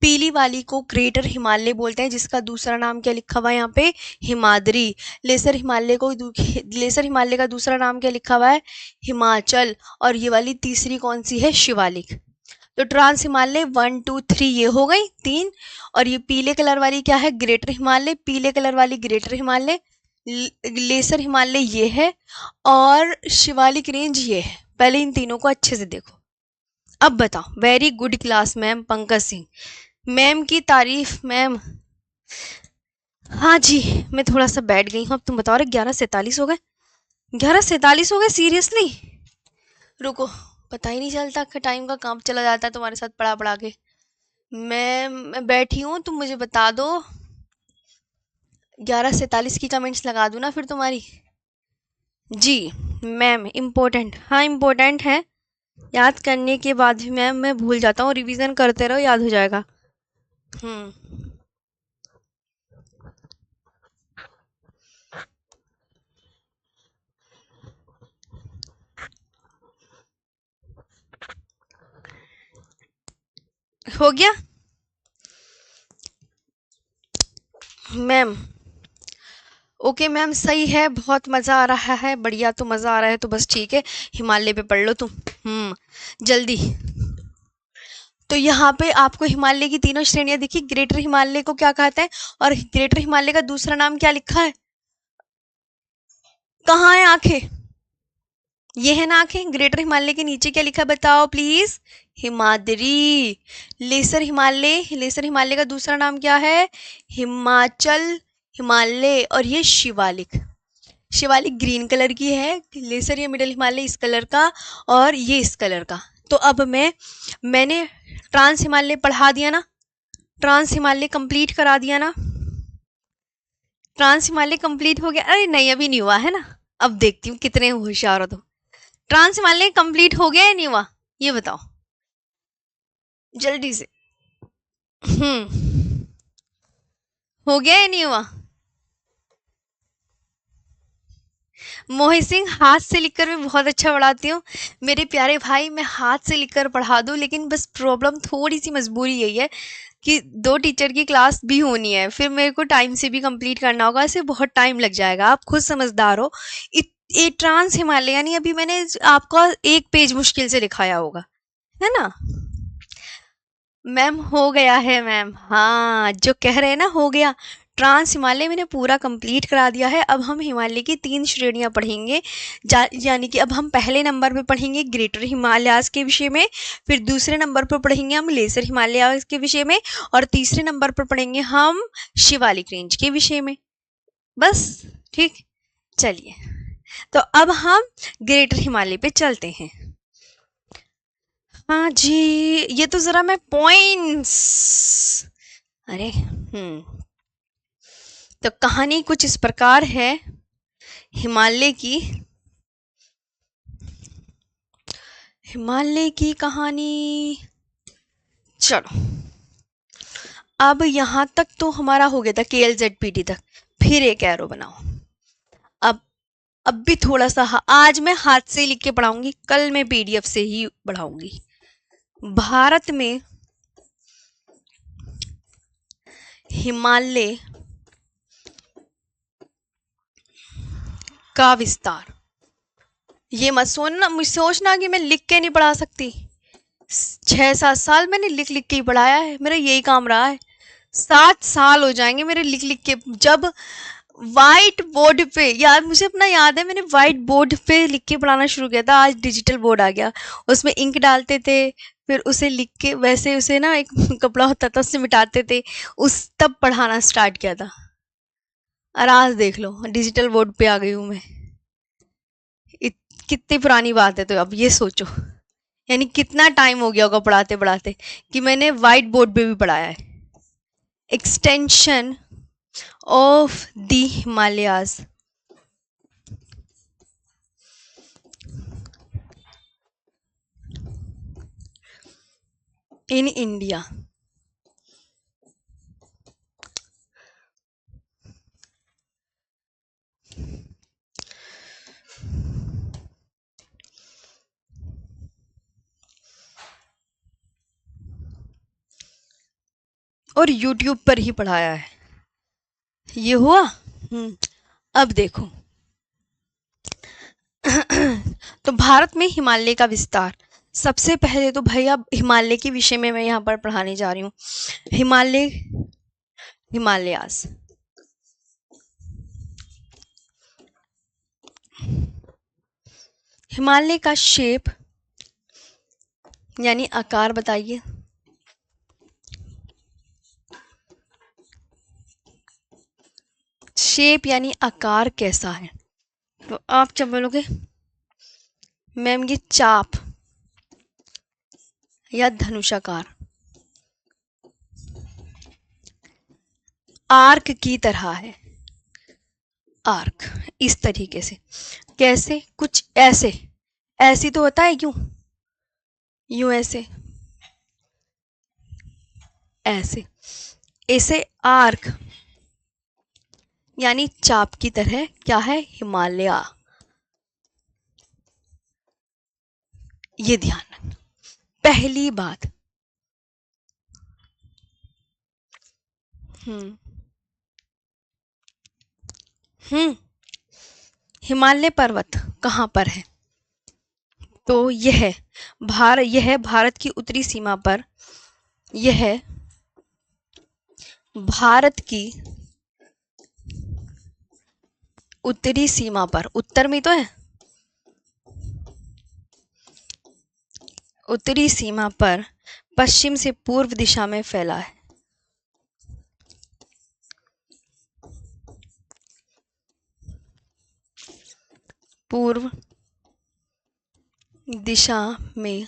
पीली वाली को ग्रेटर हिमालय बोलते हैं, जिसका दूसरा नाम क्या लिखा हुआ है यहाँ पे, हिमाद्री। लेसर हिमालय का दूसरा नाम क्या लिखा हुआ है, हिमाचल। और ये वाली तीसरी कौन सी है, शिवालिक। तो ट्रांस हिमालय 1 2 3 ये हो गई 3। और ये पीले कलर वाली क्या है, ग्रेटर हिमालय। पीले कलर वाली ग्रेटर हिमालय, लेसर हिमालय ये है, और शिवालिक रेंज ये है। पहले इन तीनों को अच्छे से देखो। अब बताओ, very good class ma'am, Pankaj Singh ma'am की तारीफ मैम। हाँ जी, मैं थोड़ा सा बैठ गई हूँ। अब तुम बताओ, 11:47 हो गए, 11:47 हो गए, सीरियसली। रुको, पता ही नहीं चलता कि टाइम का, काम चला जाता है तुम्हारे साथ पढ़ा पढ़ा के। मैं बैठी हूँ, तुम मुझे बता दो। 11:47 की कमेंट्स लगा दूँ ना फिर तुम्हारी। जी मैम, इम्पोर्टेंट, हाँ इम्पोर्टेंट है। याद करने के बाद भी मैम मैं भूल जाता हूँ, रिवीजन करते रहो, याद हो जाएगा। हो गया मैम? ओके मैम, सही है, बहुत मज़ा आ रहा है, बढ़िया। तो मज़ा आ रहा है तो बस ठीक है, हिमालय पे पढ़ लो तुम। जल्दी। तो यहाँ पे आपको हिमालय की तीनों श्रेणियां दिखी। ग्रेटर हिमालय को क्या कहते हैं, और ग्रेटर हिमालय का दूसरा नाम क्या लिखा है, कहाँ है आंखें, ये है ना आंखें। ग्रेटर हिमालय के नीचे क्या लिखा है बताओ प्लीज, हिमाद्री। लेसर हिमालय का दूसरा नाम क्या है, हिमाचल हिमालय। और ये शिवालिक, शिवालिक ग्रीन कलर की है, लेसर या मिडल हिमालय इस कलर का, और ये इस कलर का। तो अब मैंने ट्रांस हिमालय पढ़ा दिया ना, ट्रांस हिमालय कंप्लीट करा दिया ना, ट्रांस हिमालय कंप्लीट हो गया। अरे नहीं, अभी नहीं हुआ है ना, अब देखती हूँ कितने होशियार हो तुम। ट्रांस हिमालय कंप्लीट हो गया या नहीं हुआ, ये बताओ जल्दी से। हो गया या नहीं हुआ? मोहित सिंह, हाथ से लिखकर मैं बहुत अच्छा पढ़ाती हूँ मेरे प्यारे भाई, मैं हाथ से लिखकर पढ़ा दूँ, लेकिन बस प्रॉब्लम थोड़ी सी मजबूरी यही है कि 2 टीचर की क्लास भी होनी है, फिर मेरे को टाइम से भी कंप्लीट करना होगा, ऐसे बहुत टाइम लग जाएगा। आप खुद समझदार हो। ये ट्रांस हिमालय यानी अभी मैंने आपका 1 पेज मुश्किल से लिखाया होगा, है ना मैम? हो गया है मैम, हाँ जो कह रहे हैं ना, हो गया। ट्रांस हिमालय मैंने पूरा कंप्लीट करा दिया है। अब हम हिमालय की 3 श्रेणियां पढ़ेंगे, यानी कि अब हम पहले नंबर पे पढ़ेंगे ग्रेटर हिमालयाज के विषय में, फिर दूसरे नंबर पर पढ़ेंगे हम लेसर हिमालयाज के विषय में, और तीसरे नंबर पर पढ़ेंगे हम शिवालिक रेंज के विषय में। बस ठीक, चलिए तो अब हम ग्रेटर हिमालय पे चलते हैं। हाँ जी, ये तो जरा मैं पॉइंट्स, अरे तो कहानी कुछ इस प्रकार है हिमालय की, हिमालय की कहानी। चलो, अब यहां तक तो हमारा हो गया था, KLZPT तक। फिर एक एरो बनाओ। अब अब भी थोड़ा सा आज मैं हाथ से लिख के पढ़ाऊंगी, कल मैं PDF से ही पढ़ाऊंगी। भारत में हिमालय का विस्तार, ये मत सोचना कि मैं लिख के नहीं पढ़ा सकती। 6-7 साल मैंने लिख लिख के ही पढ़ाया है, मेरा यही काम रहा है। 7 साल हो जाएंगे मेरे लिख लिख के। जब व्हाइट बोर्ड पे, यार मुझे अपना याद है, मैंने व्हाइट बोर्ड पे लिख के पढ़ाना शुरू किया था। आज डिजिटल बोर्ड आ गया, उसमें इंक डालते थे, फिर उसे लिख के वैसे उसे ना एक कपड़ा होता था उससे मिटाते थे, उस तब पढ़ाना स्टार्ट किया था। और आज देख लो, डिजिटल बोर्ड पे आ गई हूँ मैं। कितनी पुरानी बात है, तो अब ये सोचो, यानी कितना टाइम हो गया होगा पढ़ाते पढ़ाते कि मैंने व्हाइट बोर्ड पे भी पढ़ाया है। Extension of the Himalayas in India. और यूट्यूब पर ही पढ़ाया है। ये हुआ। अब देखो तो भारत में हिमालय का विस्तार। सबसे पहले तो भैया हिमालय के विषय में मैं यहाँ पर पढ़ाने जा रही हूँ। हिमालयास हिमालय का शेप यानी आकार बताइए। शेप यानी आकार कैसा है, तो आप जब बोलोगे मैम ये चाप या धनुषाकार, आर्क की तरह है। आर्क इस तरीके से, कैसे, कुछ ऐसे, ऐसी तो होता है क्यों, यूं ऐसे, ऐसे, ऐसे आर्क यानी चाप की तरह क्या है, हिमालय। ये ध्यान रखना पहली बात। हिमालय पर्वत कहाँ पर है, तो यह भारत की उत्तरी सीमा पर, यह भारत की उत्तरी सीमा पर, उत्तर में तो है, उत्तरी सीमा पर पश्चिम से पूर्व दिशा में फैला है। पूर्व दिशा में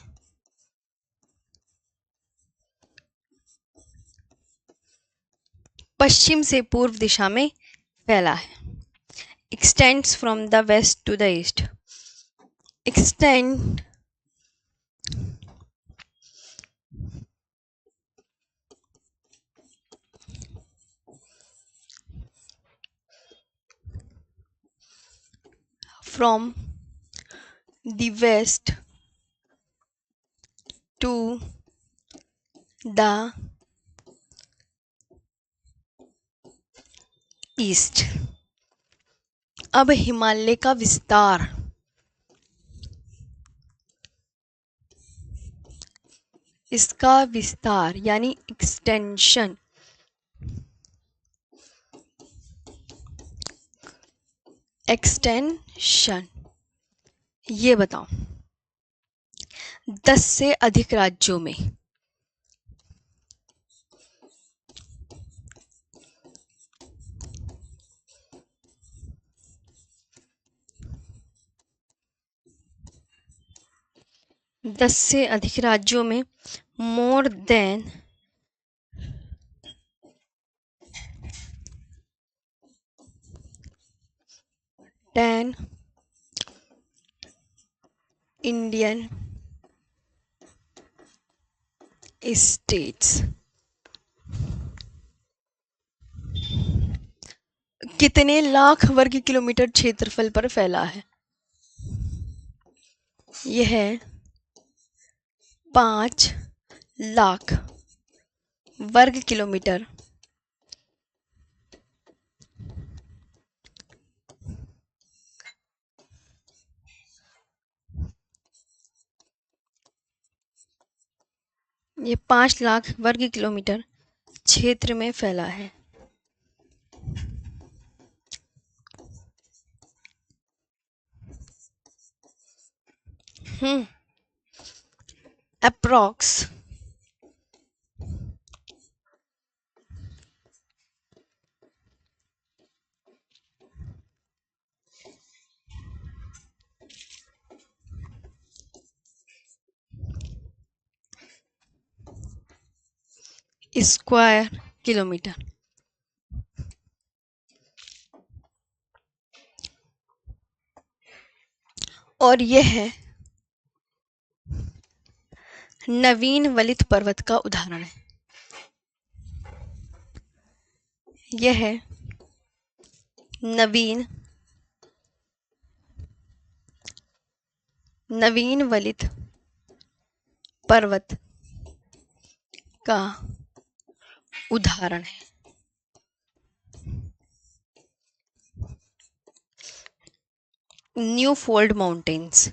पश्चिम से पूर्व दिशा में फैला है। Extends from the west to the east. Extend from the west to the east. अब हिमालय का विस्तार, इसका विस्तार यानी एक्सटेंशन, एक्सटेंशन, ये बताओ 10 से अधिक राज्यों में, दस से अधिक राज्यों में मोर देन 10 इंडियन स्टेट्स। कितने लाख वर्ग किलोमीटर क्षेत्रफल पर फैला है, यह 5 लाख वर्ग किलोमीटर ये 5 लाख वर्ग किलोमीटर क्षेत्र में फैला है। Approx square kilometre. और यह है नवीन वलित पर्वत का उदाहरण है। यह है नवीन वलित पर्वत का उदाहरण है। न्यू फोल्ड माउंटेन्स,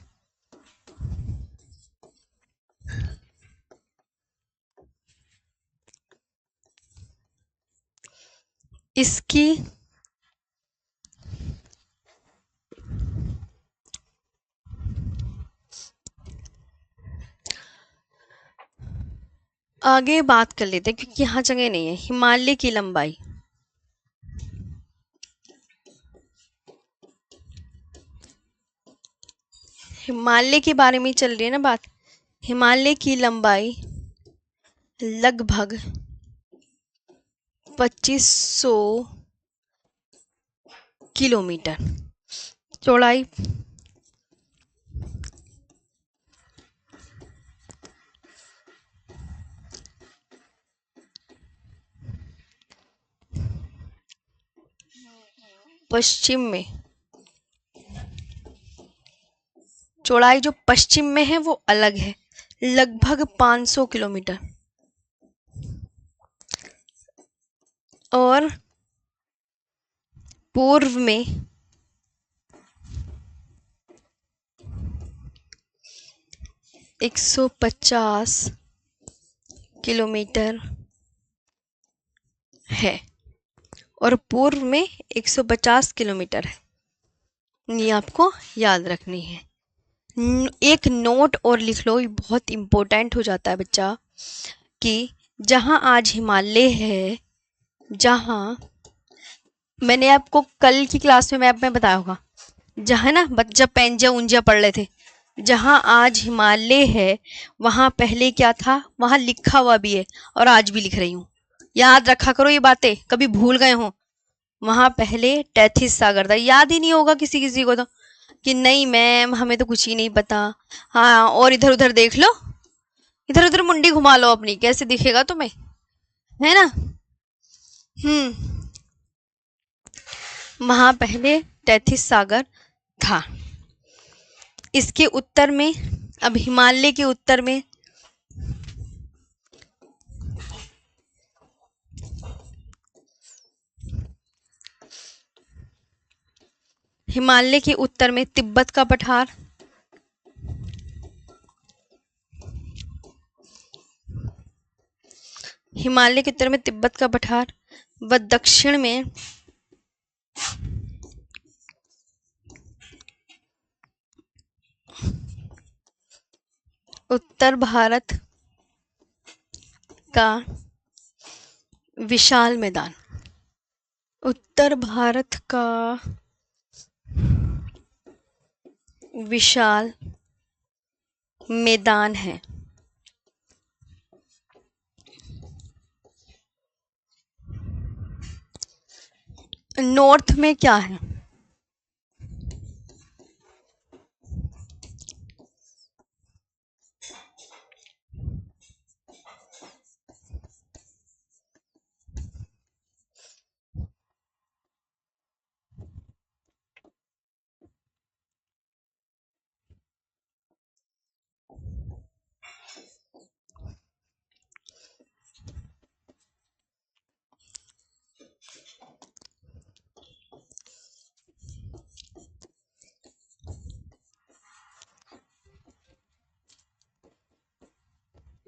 इसकी आगे बात कर लेते हैं क्योंकि यहाँ जगह नहीं है। हिमालय की लंबाई, हिमालय के बारे में चल रही है ना बात। हिमालय की लंबाई लगभग 2500 किलोमीटर, चौड़ाई पश्चिम में, चौड़ाई जो पश्चिम में है वो अलग है, लगभग 500 किलोमीटर, और पूर्व में 150 किलोमीटर है, और पूर्व में 150 किलोमीटर है। ये आपको याद रखनी है। एक नोट और लिख लो, ये बहुत इम्पोर्टेंट हो जाता है बच्चा, कि जहाँ आज हिमालय है, जहाँ मैंने आपको कल की क्लास में मैप में बताया होगा, जहाँ ना बच्चा पेंजा उंजा पढ़ रहे थे, जहाँ आज हिमालय है वहाँ पहले क्या था, वहाँ लिखा हुआ भी है और आज भी लिख रही हूँ, याद रखा करो ये बातें, कभी भूल गए हो। वहाँ पहले टैथिस सागर था, याद ही नहीं होगा किसी किसी को तो, कि नहीं मैम हमें तो कुछ ही नहीं पता। हाँ, और इधर उधर देख लो, इधर उधर मुंडी घुमा लो अपनी, कैसे दिखेगा तुम्हें, है ना। वहां पहले टैथिस सागर था। इसके उत्तर में, अब हिमालय के उत्तर में हिमालय के उत्तर में तिब्बत का पठार, हिमालय के उत्तर में तिब्बत का पठार, व दक्षिण में उत्तर भारत का विशाल मैदान, उत्तर भारत का विशाल मैदान है। नॉर्थ में क्या है,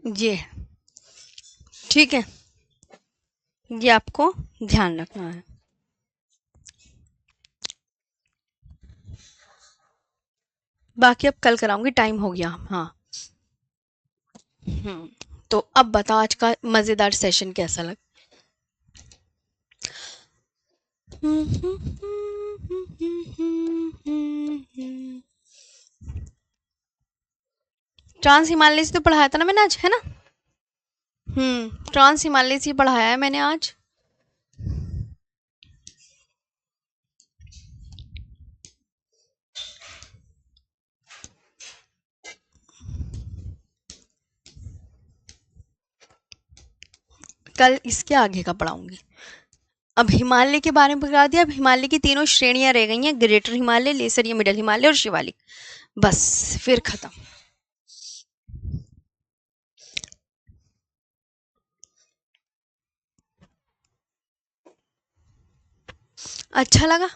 ये, ठीक है, ये आपको ध्यान रखना है। बाकी अब कल कराऊंगी, टाइम हो गया। हाँ, तो अब बता आज का मजेदार सेशन कैसा लगा। ट्रांस हिमालय से तो पढ़ाया था ना मैंने आज, है ना। ट्रांस हिमालय से पढ़ाया है मैंने आज। कल इसके आगे का पढ़ाऊंगी। अब हिमालय के बारे में बता दिया। अब हिमालय की तीनों श्रेणियां रह गई हैं, ग्रेटर हिमालय, लेसर या मिडल हिमालय और शिवालिक, बस फिर खत्म। अच्छा लगा,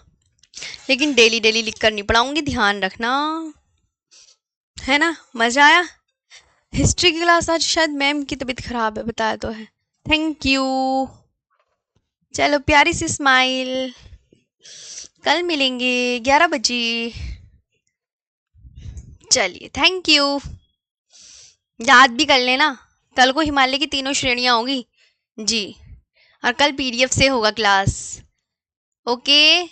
लेकिन डेली डेली लिख कर नहीं पढ़ाऊंगी, ध्यान रखना, है ना। मजा आया। हिस्ट्री की क्लास आज शायद मैम की तबीयत खराब है, बताया तो है। Thank you. चलो प्यारी सी स्माइल। कल मिलेंगे 11 बजे। चलिए थैंक यू। याद भी कर लेना, कल को हिमालय की तीनों श्रेणियां होंगी जी, और कल पीडीएफ से होगा क्लास। ओके।